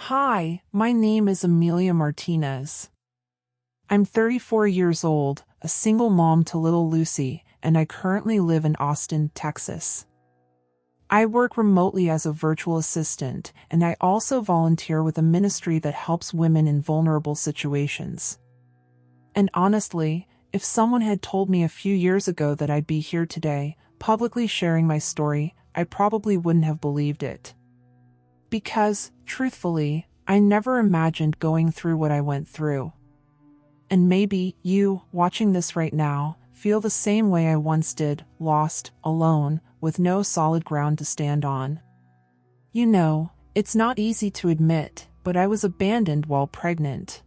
Hi, my name is Amelia Martinez. I'm 34 years old, a single mom to little Lucy, and I currently live in Austin, Texas. I work remotely as a virtual assistant, and I also volunteer with a ministry that helps women in vulnerable situations. And honestly, if someone had told me a few years ago that I'd be here today, publicly sharing my story, I probably wouldn't have believed it. Because, truthfully, I never imagined going through what I went through. And maybe you, watching this right now, feel the same way I once did, lost, alone, with no solid ground to stand on. You know, it's not easy to admit, but I was abandoned while pregnant.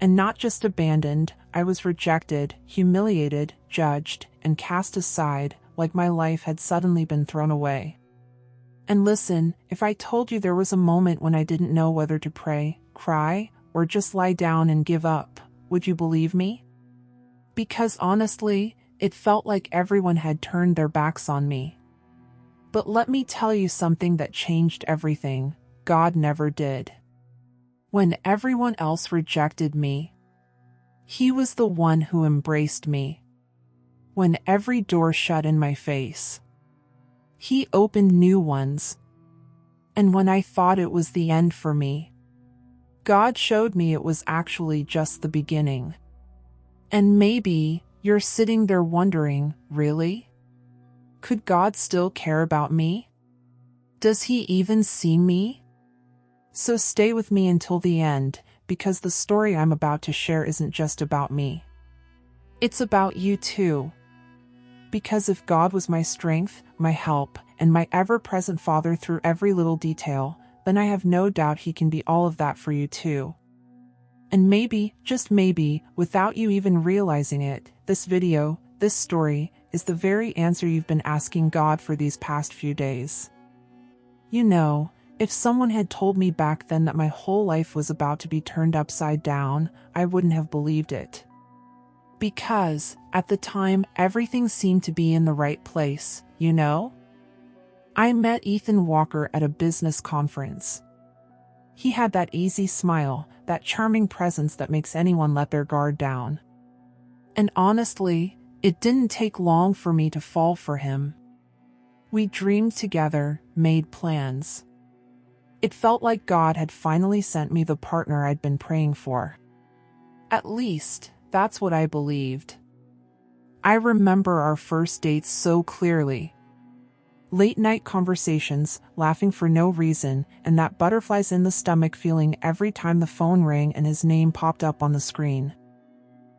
And not just abandoned, I was rejected, humiliated, judged, and cast aside, like my life had suddenly been thrown away. And listen, if I told you there was a moment when I didn't know whether to pray, cry, or just lie down and give up, would you believe me? Because honestly, it felt like everyone had turned their backs on me. But let me tell you something that changed everything. God never did. When everyone else rejected me, He was the one who embraced me. When every door shut in my face, He opened new ones. And when I thought it was the end for me, God showed me it was actually just the beginning. And maybe you're sitting there wondering, really? Could God still care about me? Does He even see me? So stay with me until the end, because the story I'm about to share isn't just about me. It's about you too. Because if God was my strength, my help, and my ever-present Father through every little detail, then I have no doubt He can be all of that for you too. And maybe, just maybe, without you even realizing it, this video, this story, is the very answer you've been asking God for these past few days. You know, if someone had told me back then that my whole life was about to be turned upside down, I wouldn't have believed it. Because, at the time, everything seemed to be in the right place, you know? I met Ethan Walker at a business conference. He had that easy smile, that charming presence that makes anyone let their guard down. And honestly, it didn't take long for me to fall for him. We dreamed together, made plans. It felt like God had finally sent me the partner I'd been praying for. At least, that's what I believed. I remember our first dates so clearly. Late-night conversations, laughing for no reason, and that butterflies in the stomach feeling every time the phone rang and his name popped up on the screen.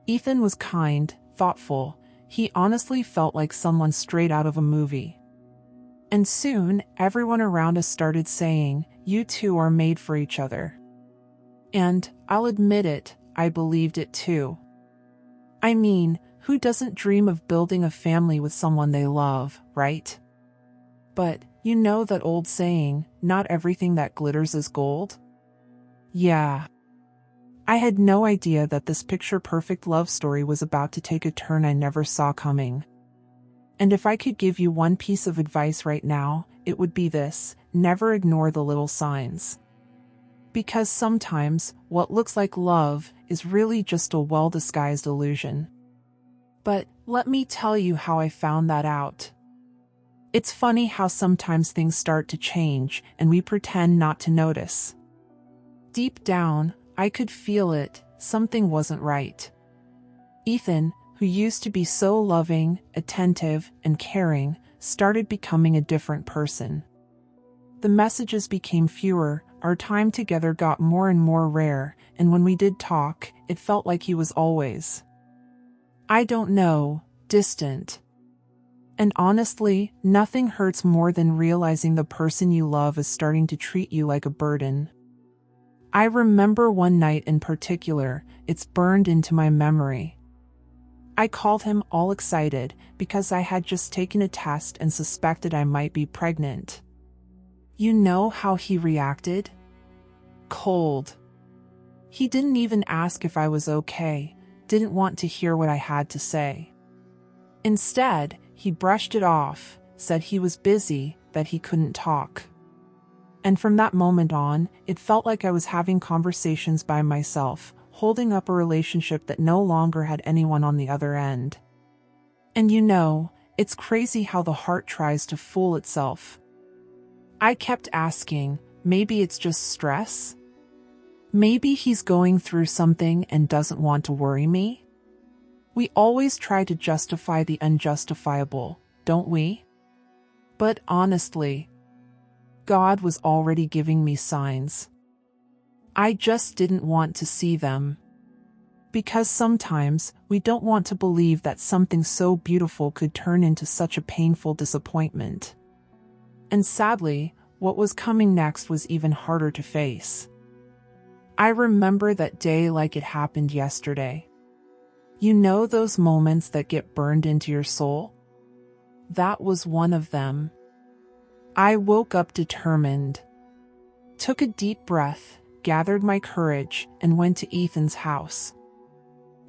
Ethan was kind, thoughtful. He honestly felt like someone straight out of a movie. And soon, everyone around us started saying, "You two are made for each other." And, I'll admit it, I believed it too. I mean, who doesn't dream of building a family with someone they love, right? But, you know that old saying, not everything that glitters is gold? Yeah. I had no idea that this picture-perfect love story was about to take a turn I never saw coming. And if I could give you one piece of advice right now, it would be this: never ignore the little signs. Because sometimes, what looks like love is really just a well-disguised illusion. But, let me tell you how I found that out. It's funny how sometimes things start to change, and we pretend not to notice. Deep down, I could feel it, something wasn't right. Ethan, who used to be so loving, attentive, and caring, started becoming a different person. The messages became fewer, our time together got more and more rare, and when we did talk, it felt like he was always, I don't know, distant. And honestly, nothing hurts more than realizing the person you love is starting to treat you like a burden. I remember one night in particular, it's burned into my memory. I called him all excited because I had just taken a test and suspected I might be pregnant. You know how he reacted? Cold. He didn't even ask if I was okay, didn't want to hear what I had to say. Instead, he brushed it off, said he was busy, that he couldn't talk. And from that moment on, it felt like I was having conversations by myself, holding up a relationship that no longer had anyone on the other end. And it's crazy how the heart tries to fool itself. I kept asking, maybe it's just stress? Maybe he's going through something and doesn't want to worry me? We always try to justify the unjustifiable, don't we? But honestly, God was already giving me signs. I just didn't want to see them. Because sometimes we don't want to believe that something so beautiful could turn into such a painful disappointment. And sadly, what was coming next was even harder to face. I remember that day like it happened yesterday. You know those moments that get burned into your soul? That was one of them. I woke up determined, took a deep breath, gathered my courage, and went to Ethan's house.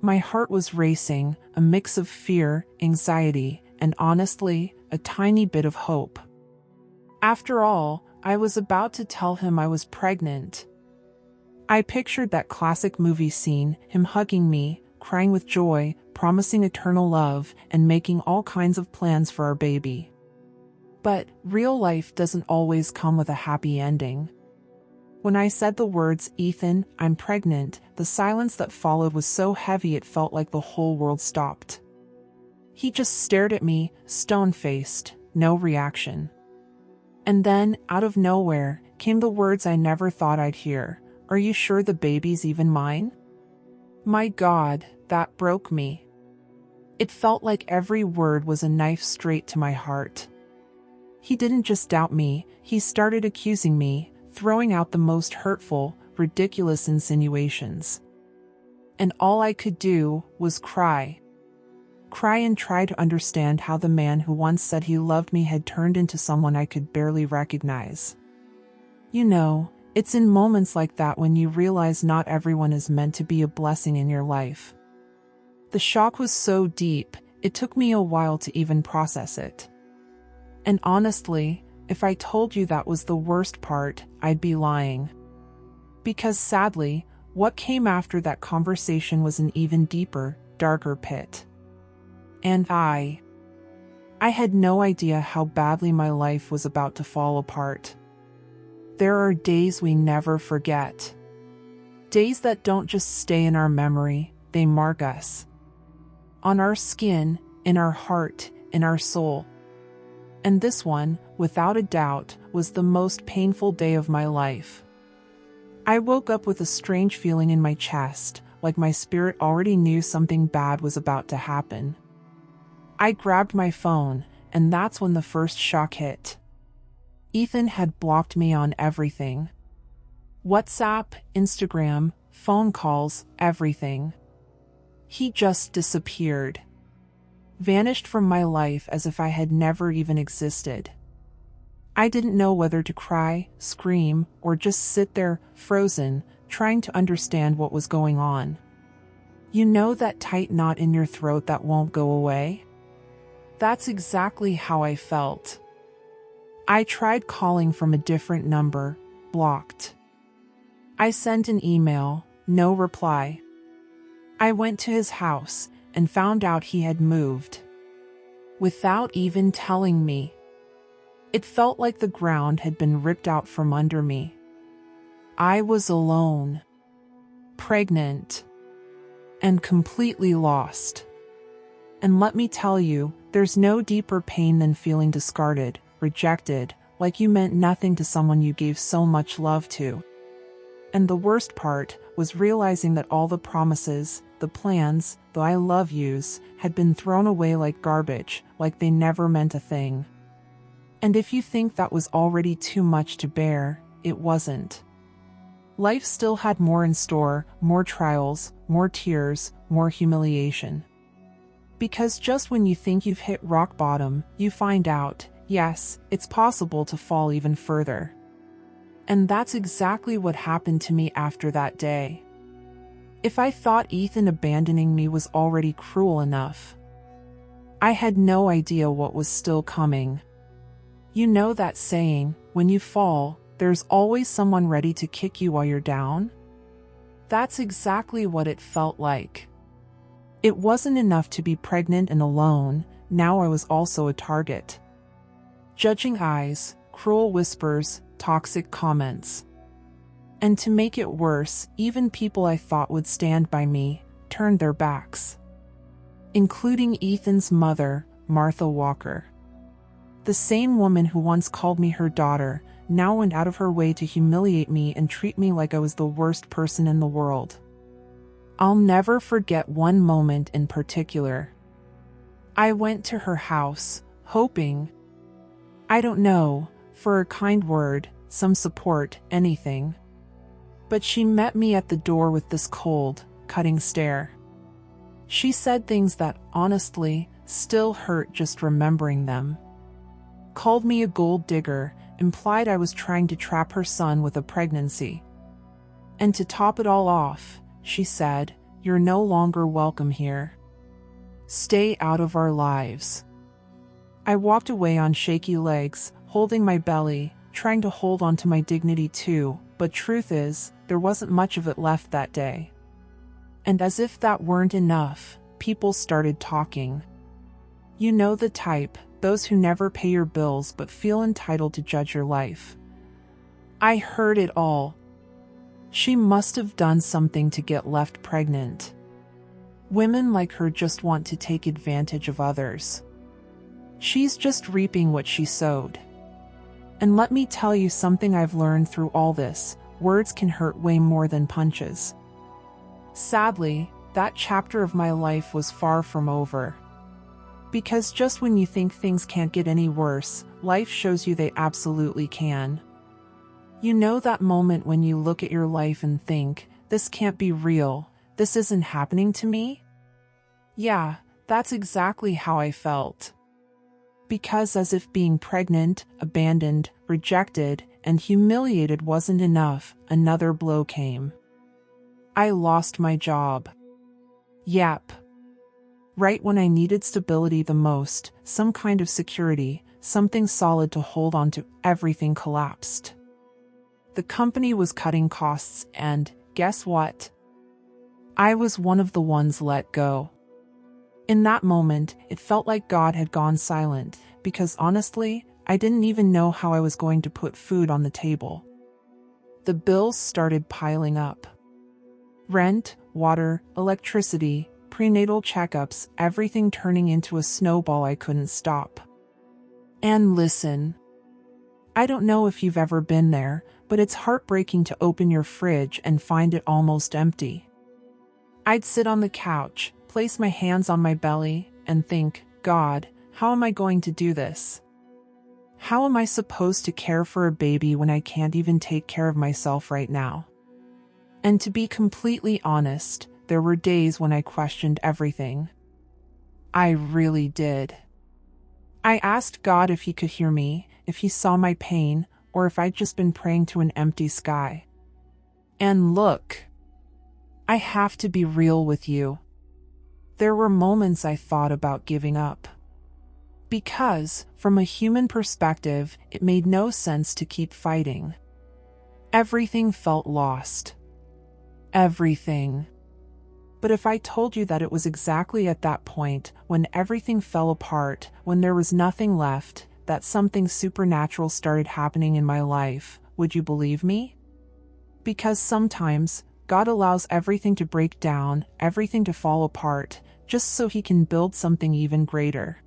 My heart was racing, a mix of fear, anxiety, and honestly, a tiny bit of hope. After all, I was about to tell him I was pregnant. I pictured that classic movie scene, him hugging me, crying with joy, promising eternal love, and making all kinds of plans for our baby. But real life doesn't always come with a happy ending. When I said the words, "Ethan, I'm pregnant," the silence that followed was so heavy it felt like the whole world stopped. He just stared at me, stone-faced, no reaction. And then, out of nowhere, came the words I never thought I'd hear. "Are you sure the baby's even mine?" My God, that broke me. It felt like every word was a knife straight to my heart. He didn't just doubt me, he started accusing me, throwing out the most hurtful, ridiculous insinuations. And all I could do was cry. Cry and try to understand how the man who once said he loved me had turned into someone I could barely recognize. It's in moments like that when you realize not everyone is meant to be a blessing in your life. The shock was so deep, it took me a while to even process it. And honestly, if I told you that was the worst part, I'd be lying. Because sadly, what came after that conversation was an even deeper, darker pit. And I had no idea how badly my life was about to fall apart. There are days we never forget. Days that don't just stay in our memory, they mark us. On our skin, in our heart, in our soul. And this one, without a doubt, was the most painful day of my life. I woke up with a strange feeling in my chest, like my spirit already knew something bad was about to happen. I grabbed my phone, and that's when the first shock hit. Ethan had blocked me on everything. WhatsApp, Instagram, phone calls, everything. He just disappeared. Vanished from my life as if I had never even existed. I didn't know whether to cry, scream, or just sit there, frozen, trying to understand what was going on. You know that tight knot in your throat that won't go away? That's exactly how I felt. I tried calling from a different number, blocked. I sent an email, no reply. I went to his house and found out he had moved. Without even telling me. It felt like the ground had been ripped out from under me. I was alone, pregnant, and completely lost. And let me tell you, there's no deeper pain than feeling discarded, rejected, like you meant nothing to someone you gave so much love to. And the worst part was realizing that all the promises, the plans, the I love yous, had been thrown away like garbage, like they never meant a thing. And if you think that was already too much to bear, it wasn't. Life still had more in store, more trials, more tears, more humiliation. Because just when you think you've hit rock bottom, you find out, yes, it's possible to fall even further. And that's exactly what happened to me after that day. If I thought Ethan abandoning me was already cruel enough, I had no idea what was still coming. You know that saying, when you fall, there's always someone ready to kick you while you're down? That's exactly what it felt like. It wasn't enough to be pregnant and alone, now I was also a target. Judging eyes, cruel whispers, toxic comments. And to make it worse, even people I thought would stand by me turned their backs. Including Ethan's mother, Martha Walker. The same woman who once called me her daughter, now went out of her way to humiliate me and treat me like I was the worst person in the world. I'll never forget one moment in particular. I went to her house, hoping, I don't know, for a kind word, some support, anything. But she met me at the door with this cold, cutting stare. She said things that, honestly, still hurt just remembering them. Called me a gold digger, implied I was trying to trap her son with a pregnancy. And to top it all off, she said, "You're no longer welcome here. Stay out of our lives." I walked away on shaky legs, holding my belly, trying to hold on to my dignity too, but truth is, there wasn't much of it left that day. And as if that weren't enough, people started talking. You know the type, those who never pay your bills but feel entitled to judge your life. I heard it all. She must have done something to get left pregnant. Women like her just want to take advantage of others. She's just reaping what she sowed. And let me tell you something I've learned through all this, words can hurt way more than punches. Sadly, that chapter of my life was far from over. Because just when you think things can't get any worse, life shows you they absolutely can. You know that moment when you look at your life and think, this can't be real, this isn't happening to me? Yeah, that's exactly how I felt. Because as if being pregnant, abandoned, rejected, and humiliated wasn't enough, another blow came. I lost my job. Yep. Right when I needed stability the most, some kind of security, something solid to hold on to, everything collapsed. The company was cutting costs and, guess what? I was one of the ones let go. In that moment, it felt like God had gone silent, because honestly, I didn't even know how I was going to put food on the table. The bills started piling up. Rent, water, electricity, prenatal checkups, everything turning into a snowball I couldn't stop. And listen. I don't know if you've ever been there, but it's heartbreaking to open your fridge and find it almost empty. I'd sit on the couch, place my hands on my belly, and think, God, how am I going to do this? How am I supposed to care for a baby when I can't even take care of myself right now? And to be completely honest, there were days when I questioned everything. I really did. I asked God if he could hear me, if he saw my pain, or if I'd just been praying to an empty sky. And look, I have to be real with you. There were moments I thought about giving up. Because, from a human perspective, it made no sense to keep fighting. Everything felt lost. Everything. But if I told you that it was exactly at that point, when everything fell apart, when there was nothing left, that something supernatural started happening in my life, would you believe me? Because sometimes, God allows everything to break down, everything to fall apart, just so he can build something even greater.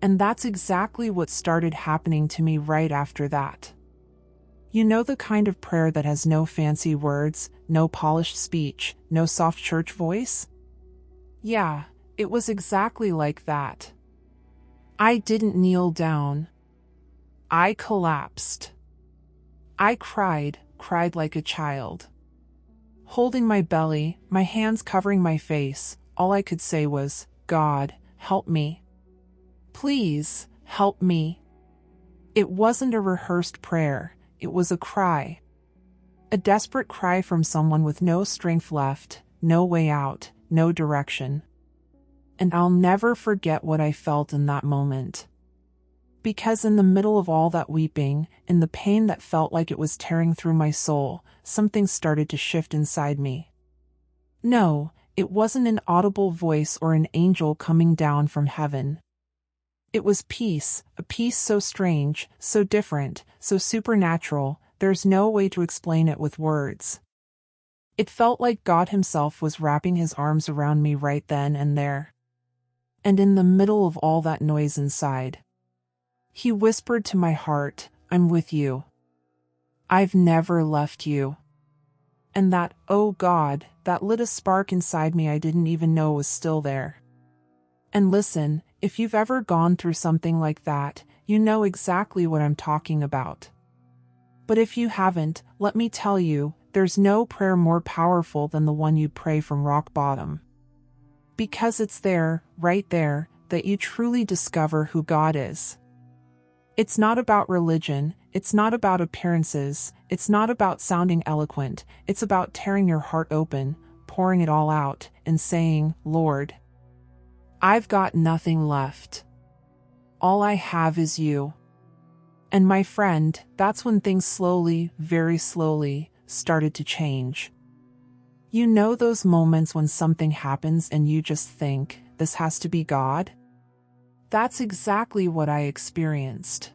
And that's exactly what started happening to me right after that. You know the kind of prayer that has no fancy words, no polished speech, no soft church voice? Yeah, it was exactly like that. I didn't kneel down. I collapsed. I cried like a child. Holding my belly, my hands covering my face, all I could say was, God, help me. Please, help me. It wasn't a rehearsed prayer, it was a cry. A desperate cry from someone with no strength left, no way out, no direction. And I'll never forget what I felt in that moment. Because in the middle of all that weeping, in the pain that felt like it was tearing through my soul, something started to shift inside me. No, it wasn't an audible voice or an angel coming down from heaven. It was peace, a peace so strange, so different, so supernatural, there's no way to explain it with words. It felt like God Himself was wrapping His arms around me right then and there. And in the middle of all that noise inside, He whispered to my heart, "I'm with you. I've never left you." And that, oh God, that lit a spark inside me I didn't even know was still there. And listen, if you've ever gone through something like that, you know exactly what I'm talking about. But if you haven't, let me tell you, there's no prayer more powerful than the one you pray from rock bottom. Because it's there, right there, that you truly discover who God is. It's not about religion, it's not about appearances, it's not about sounding eloquent, it's about tearing your heart open, pouring it all out, and saying, "Lord, I've got nothing left. All I have is you." And my friend, that's when things slowly, very slowly, started to change. You know those moments when something happens and you just think, this has to be God? That's exactly what I experienced.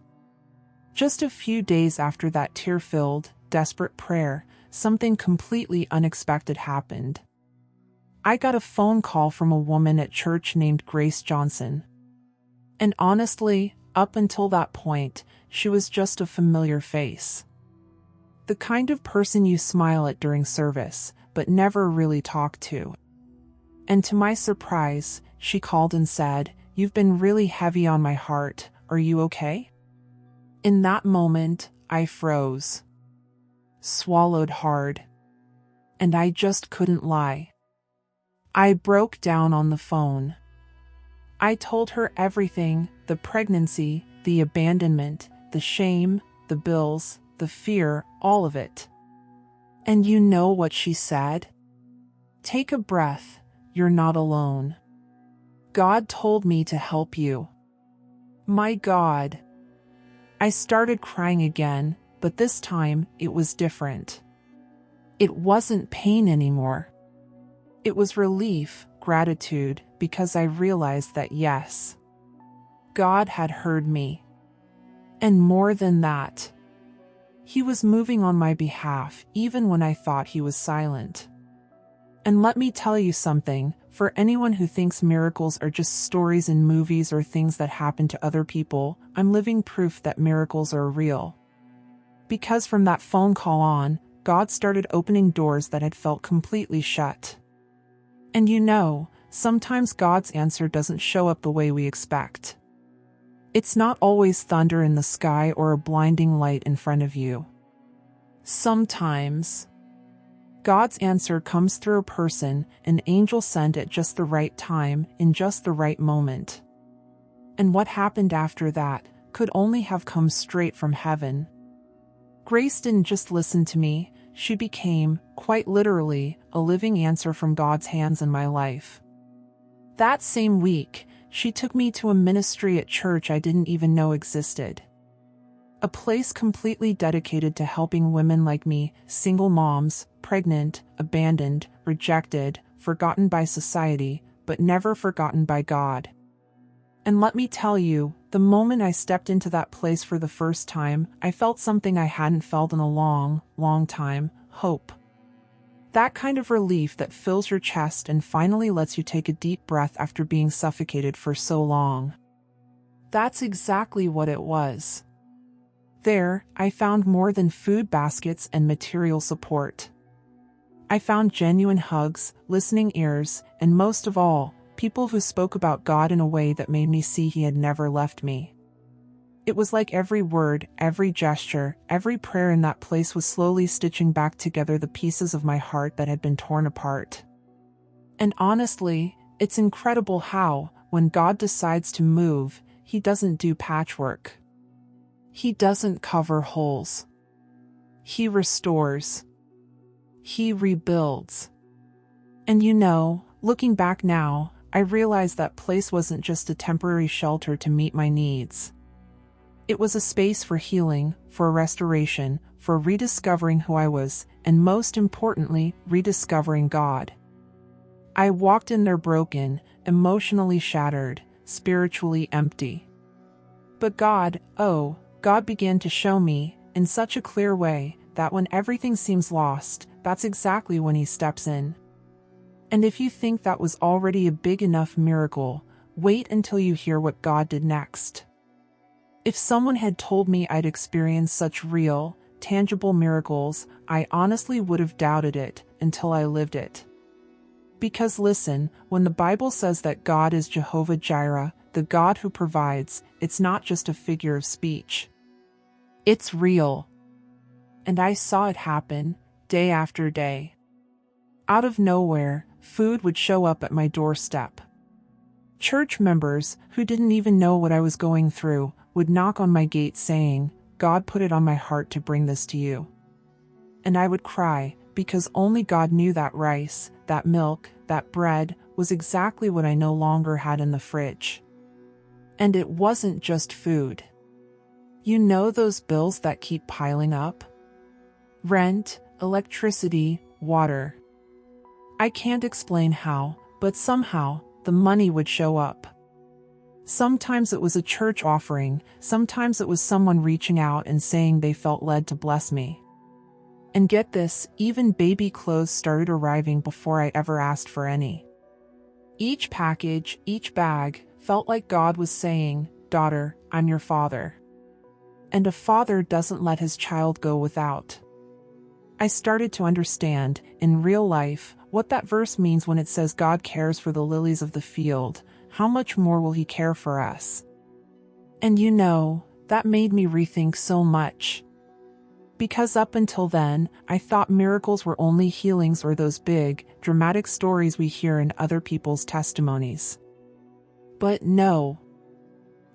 Just a few days after that tear-filled, desperate prayer, something completely unexpected happened. I got a phone call from a woman at church named Grace Johnson. And honestly, up until that point, she was just a familiar face. The kind of person you smile at during service, but never really talk to. And to my surprise, she called and said, "You've been really heavy on my heart, are you okay?" In that moment, I froze. Swallowed hard. And I just couldn't lie. I broke down on the phone. I told her everything, the pregnancy, the abandonment, the shame, the bills, the fear, all of it. And you know what she said? "Take a breath, you're not alone. God told me to help you." My God. I started crying again, but this time it was different. It wasn't pain anymore. It was relief, gratitude, because I realized that yes, God had heard me. And more than that, He was moving on my behalf even when I thought He was silent. And let me tell you something, for anyone who thinks miracles are just stories in movies or things that happen to other people, I'm living proof that miracles are real. Because from that phone call on, God started opening doors that had felt completely shut. And you know, sometimes God's answer doesn't show up the way we expect. It's not always thunder in the sky or a blinding light in front of you. Sometimes God's answer comes through a person, an angel sent at just the right time, in just the right moment. And what happened after that could only have come straight from heaven. Grace didn't just listen to me, she became, quite literally, a living answer from God's hands in my life. That same week, she took me to a ministry at church I didn't even know existed. A place completely dedicated to helping women like me, single moms, pregnant, abandoned, rejected, forgotten by society, but never forgotten by God. And let me tell you, the moment I stepped into that place for the first time, I felt something I hadn't felt in a long, long time: hope. That kind of relief that fills your chest and finally lets you take a deep breath after being suffocated for so long. That's exactly what it was. There, I found more than food baskets and material support. I found genuine hugs, listening ears, and most of all, people who spoke about God in a way that made me see He had never left me. It was like every word, every gesture, every prayer in that place was slowly stitching back together the pieces of my heart that had been torn apart. And honestly, it's incredible how, when God decides to move, He doesn't do patchwork. He doesn't cover holes. He restores. He rebuilds. And you know, looking back now, I realized that place wasn't just a temporary shelter to meet my needs. It was a space for healing, for restoration, for rediscovering who I was, and most importantly, rediscovering God. I walked in there broken, emotionally shattered, spiritually empty. But God began to show me, in such a clear way, that when everything seems lost, that's exactly when He steps in. And if you think that was already a big enough miracle, wait until you hear what God did next. If someone had told me I'd experience such real, tangible miracles, I honestly would have doubted it until I lived it. Because listen, when the Bible says that God is Jehovah Jireh, the God who provides, it's not just a figure of speech. It's real. And I saw it happen, day after day. Out of nowhere, food would show up at my doorstep. Church members, who didn't even know what I was going through, would knock on my gate saying, "God put it on my heart to bring this to you." And I would cry, because only God knew that rice, that milk, that bread, was exactly what I no longer had in the fridge. And it wasn't just food. You know those bills that keep piling up? Rent, electricity, water. I can't explain how, but somehow, the money would show up. Sometimes it was a church offering, sometimes it was someone reaching out and saying they felt led to bless me. And get this, even baby clothes started arriving before I ever asked for any. Each package, each bag, felt like God was saying, "Daughter, I'm your father." And a father doesn't let his child go without. I started to understand, in real life, what that verse means when it says God cares for the lilies of the field. How much more will He care for us? And you know, that made me rethink so much. Because up until then, I thought miracles were only healings or those big, dramatic stories we hear in other people's testimonies. But no.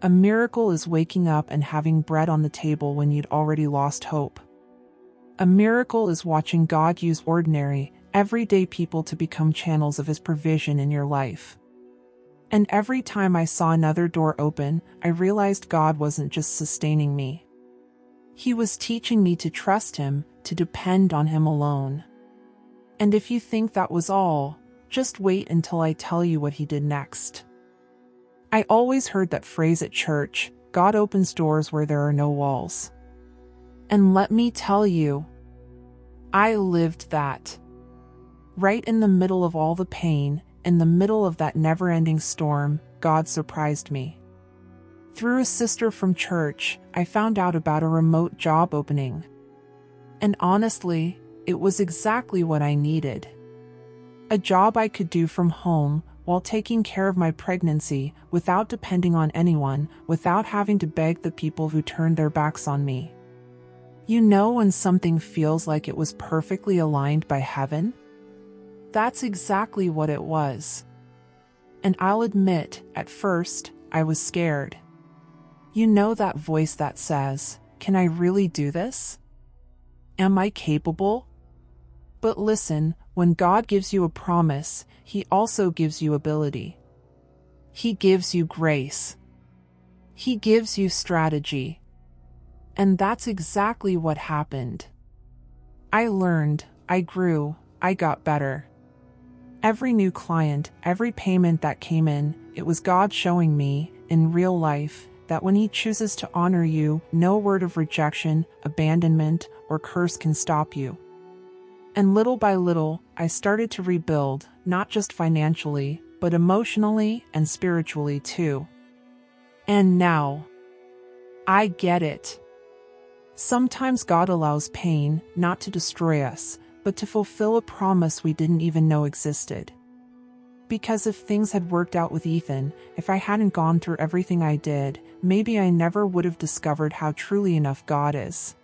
A miracle is waking up and having bread on the table when you'd already lost hope. A miracle is watching God use ordinary, everyday people to become channels of His provision in your life. And every time I saw another door open, I realized God wasn't just sustaining me. He was teaching me to trust Him, to depend on Him alone. And if you think that was all, just wait until I tell you what He did next. I always heard that phrase at church, God opens doors where there are no walls. And let me tell you, I lived that. Right in the middle of all the pain, in the middle of that never-ending storm, God surprised me. Through a sister from church, I found out about a remote job opening. And honestly, it was exactly what I needed. A job I could do from home, while taking care of my pregnancy, without depending on anyone, without having to beg the people who turned their backs on me. You know when something feels like it was perfectly aligned by heaven? That's exactly what it was. And I'll admit, at first, I was scared. You know that voice that says, "Can I really do this? Am I capable?" But listen, when God gives you a promise, He also gives you ability. He gives you grace. He gives you strategy. And that's exactly what happened. I learned, I grew, I got better. Every new client, every payment that came in, it was God showing me, in real life, that when He chooses to honor you, no word of rejection, abandonment, or curse can stop you. And little by little, I started to rebuild, not just financially, but emotionally and spiritually too. And now, I get it. Sometimes God allows pain, not to destroy us, but to fulfill a promise we didn't even know existed. Because if things had worked out with Ethan, if I hadn't gone through everything I did, maybe I never would have discovered how truly enough God is.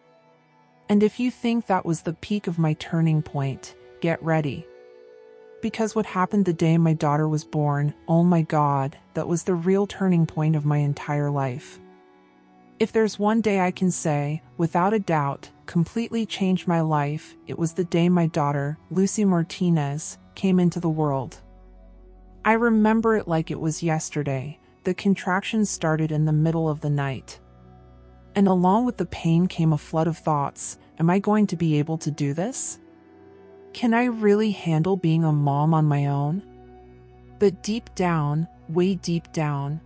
And if you think that was the peak of my turning point, get ready. Because what happened the day my daughter was born, oh my God, that was the real turning point of my entire life. If there's one day I can say, without a doubt, completely changed my life, it was the day my daughter, Amelia Martinez, came into the world. I remember it like it was yesterday. The contractions started in the middle of the night. And along with the pain came a flood of thoughts. Am I going to be able to do this? Can I really handle being a mom on my own? But deep down, way deep down,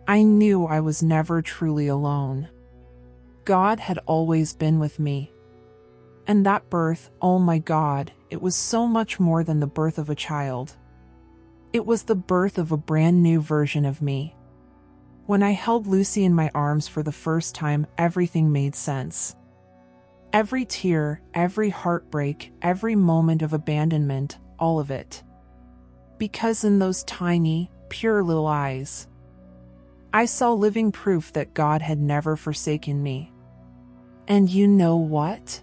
I knew I was never truly alone. God had always been with me. And that birth, oh my God, it was so much more than the birth of a child. It was the birth of a brand new version of me. When I held Lucy in my arms for the first time, everything made sense. Every tear, every heartbreak, every moment of abandonment, all of it. Because in those tiny, pure little eyes, I saw living proof that God had never forsaken me. And you know what?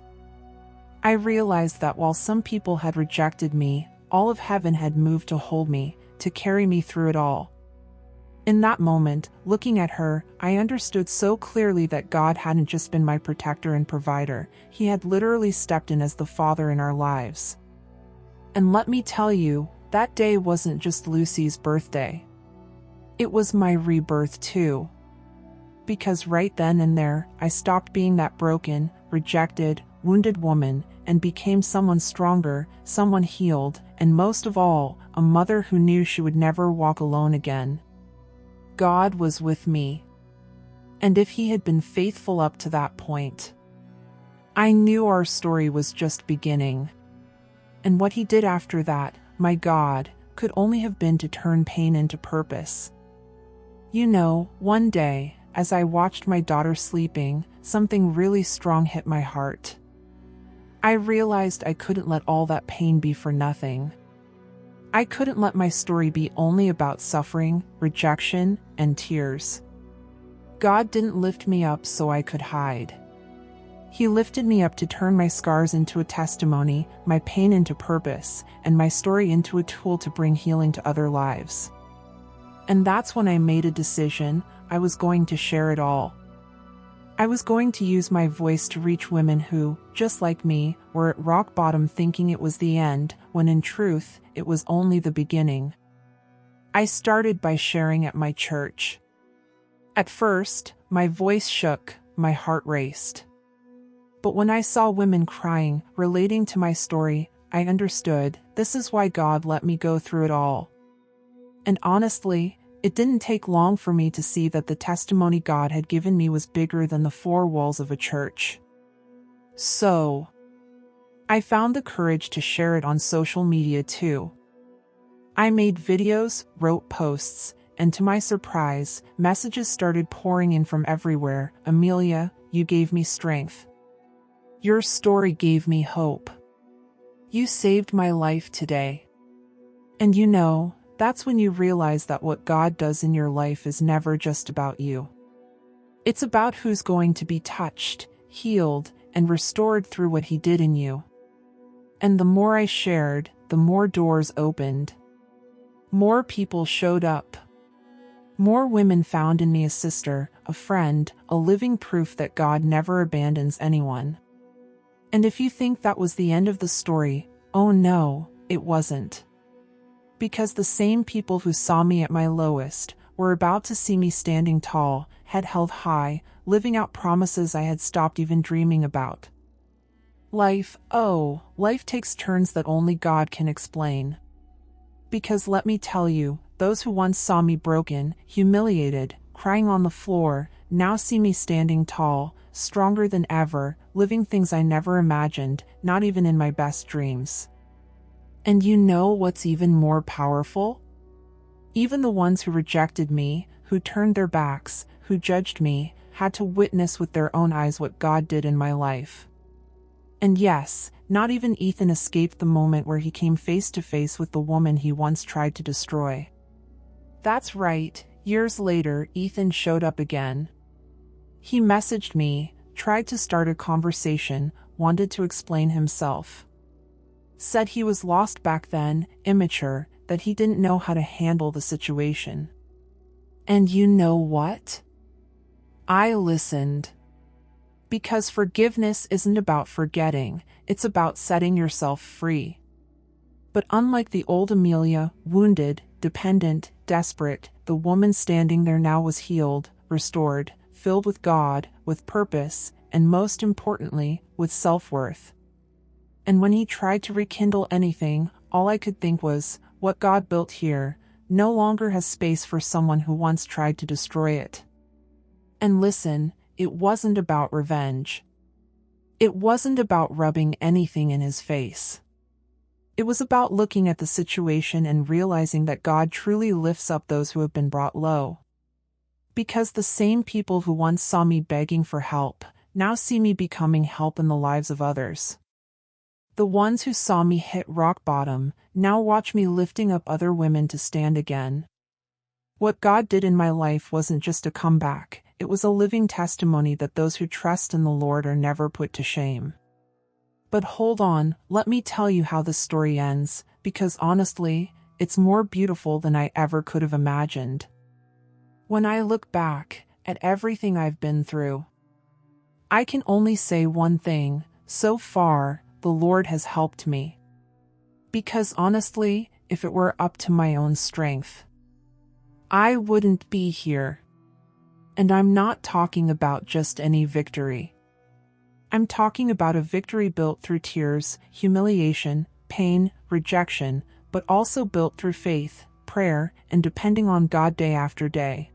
I realized that while some people had rejected me, all of heaven had moved to hold me, to carry me through it all. In that moment, looking at her, I understood so clearly that God hadn't just been my protector and provider, He had literally stepped in as the Father in our lives. And let me tell you, that day wasn't just Lucy's birthday. It was my rebirth too. Because right then and there, I stopped being that broken, rejected, wounded woman and became someone stronger, someone healed, and most of all, a mother who knew she would never walk alone again. God was with me. And if He had been faithful up to that point, I knew our story was just beginning. And what He did after that, my God, could only have been to turn pain into purpose. You know, one day, as I watched my daughter sleeping, something really strong hit my heart. I realized I couldn't let all that pain be for nothing. I couldn't let my story be only about suffering, rejection, and tears. God didn't lift me up so I could hide. He lifted me up to turn my scars into a testimony, my pain into purpose, and my story into a tool to bring healing to other lives. And that's when I made a decision. I was going to share it all. I was going to use my voice to reach women who, just like me, were at rock bottom thinking it was the end, when in truth, it was only the beginning. I started by sharing at my church. At first, my voice shook, my heart raced. But when I saw women crying, relating to my story, I understood, this is why God let me go through it all. And honestly, it didn't take long for me to see that the testimony God had given me was bigger than the four walls of a church. So, I found the courage to share it on social media too. I made videos, wrote posts, and to my surprise, messages started pouring in from everywhere. Amelia, you gave me strength. Your story gave me hope. You saved my life today. And you know, that's when you realize that what God does in your life is never just about you. It's about who's going to be touched, healed, and restored through what He did in you. And the more I shared, the more doors opened. More people showed up. More women found in me a sister, a friend, a living proof that God never abandons anyone. And if you think that was the end of the story, oh no, it wasn't. Because the same people who saw me at my lowest were about to see me standing tall, head held high, living out promises I had stopped even dreaming about. Life takes turns that only God can explain. Because let me tell you, those who once saw me broken, humiliated, crying on the floor, now see me standing tall, stronger than ever, living things I never imagined, not even in my best dreams. And you know what's even more powerful? Even the ones who rejected me, who turned their backs, who judged me, had to witness with their own eyes what God did in my life. And yes, not even Ethan escaped the moment where he came face to face with the woman he once tried to destroy. That's right, years later, Ethan showed up again. He messaged me, tried to start a conversation, wanted to explain himself. Said he was lost back then, immature, that he didn't know how to handle the situation. And you know what? I listened. Because forgiveness isn't about forgetting, it's about setting yourself free. But unlike the old Amelia, wounded, dependent, desperate, the woman standing there now was healed, restored, filled with God, with purpose, and most importantly, with self-worth. And when he tried to rekindle anything, all I could think was, what God built here no longer has space for someone who once tried to destroy it. And listen, it wasn't about revenge. It wasn't about rubbing anything in his face. It was about looking at the situation and realizing that God truly lifts up those who have been brought low. Because the same people who once saw me begging for help now see me becoming help in the lives of others. The ones who saw me hit rock bottom now watch me lifting up other women to stand again. What God did in my life wasn't just a comeback, it was a living testimony that those who trust in the Lord are never put to shame. But hold on, let me tell you how this story ends, because honestly, it's more beautiful than I ever could have imagined. When I look back at everything I've been through, I can only say one thing: so far, the Lord has helped me. Because honestly, if it were up to my own strength, I wouldn't be here. And I'm not talking about just any victory. I'm talking about a victory built through tears, humiliation, pain, rejection, but also built through faith, prayer, and depending on God day after day.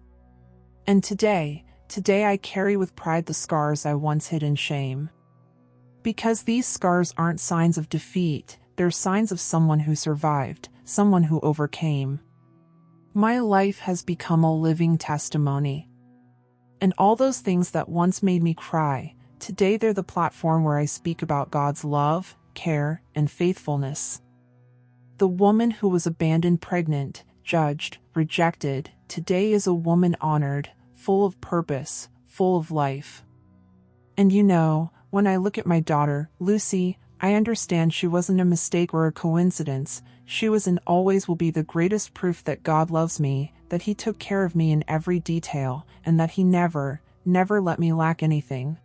And today I carry with pride the scars I once hid in shame. Because these scars aren't signs of defeat, they're signs of someone who survived, someone who overcame. My life has become a living testimony. And all those things that once made me cry, today they're the platform where I speak about God's love, care, and faithfulness. The woman who was abandoned pregnant, judged, rejected, today is a woman honored, full of purpose, full of life. And you know, when I look at my daughter, Lucy, I understand she wasn't a mistake or a coincidence. She was and always will be the greatest proof that God loves me, that He took care of me in every detail, and that He never let me lack anything.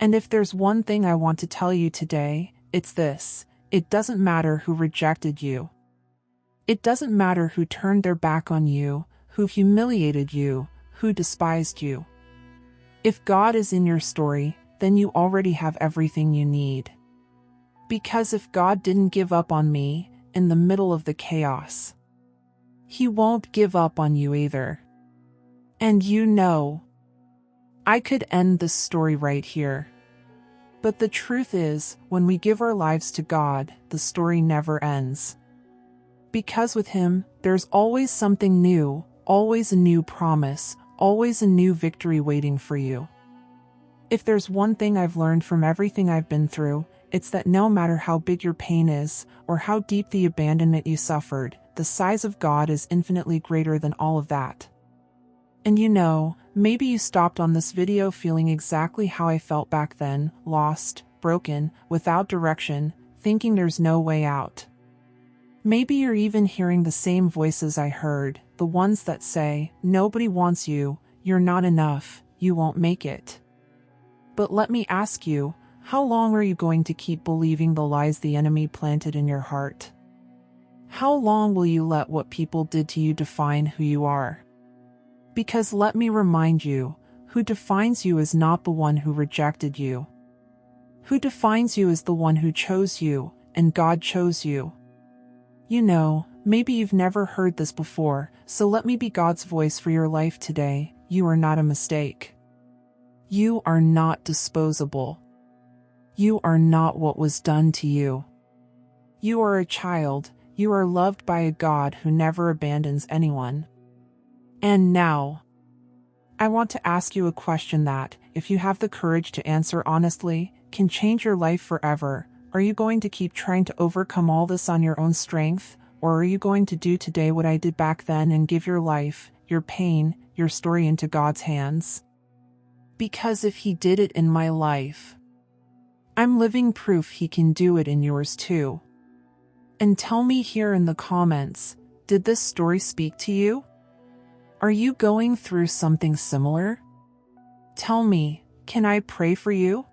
And if there's one thing I want to tell you today, it's this: it doesn't matter who rejected you. It doesn't matter who turned their back on you, who humiliated you, who despised you. If God is in your story, then you already have everything you need. Because if God didn't give up on me in the middle of the chaos, He won't give up on you either. And you know, I could end this story right here. But the truth is, when we give our lives to God, the story never ends. Because with Him, there's always something new, always a new promise, always a new victory waiting for you. If there's one thing I've learned from everything I've been through, it's that no matter how big your pain is, or how deep the abandonment you suffered, the size of God is infinitely greater than all of that. And you know, maybe you stopped on this video feeling exactly how I felt back then, lost, broken, without direction, thinking there's no way out. Maybe you're even hearing the same voices I heard, the ones that say, nobody wants you, you're not enough, you won't make it. But let me ask you, how long are you going to keep believing the lies the enemy planted in your heart? How long will you let what people did to you define who you are? Because let me remind you, who defines you is not the one who rejected you. Who defines you is the one who chose you, and God chose you. You know, maybe you've never heard this before, so let me be God's voice for your life today. You are not a mistake. You are not disposable. You are not what was done to you. You are a child. You are loved by a God who never abandons anyone. And now, I want to ask you a question that, if you have the courage to answer honestly, can change your life forever. Are you going to keep trying to overcome all this on your own strength, or are you going to do today what I did back then and give your life, your pain, your story into God's hands? Because if He did it in my life, I'm living proof He can do it in yours too. And tell me here in the comments, did this story speak to you? Are you going through something similar? Tell me, can I pray for you?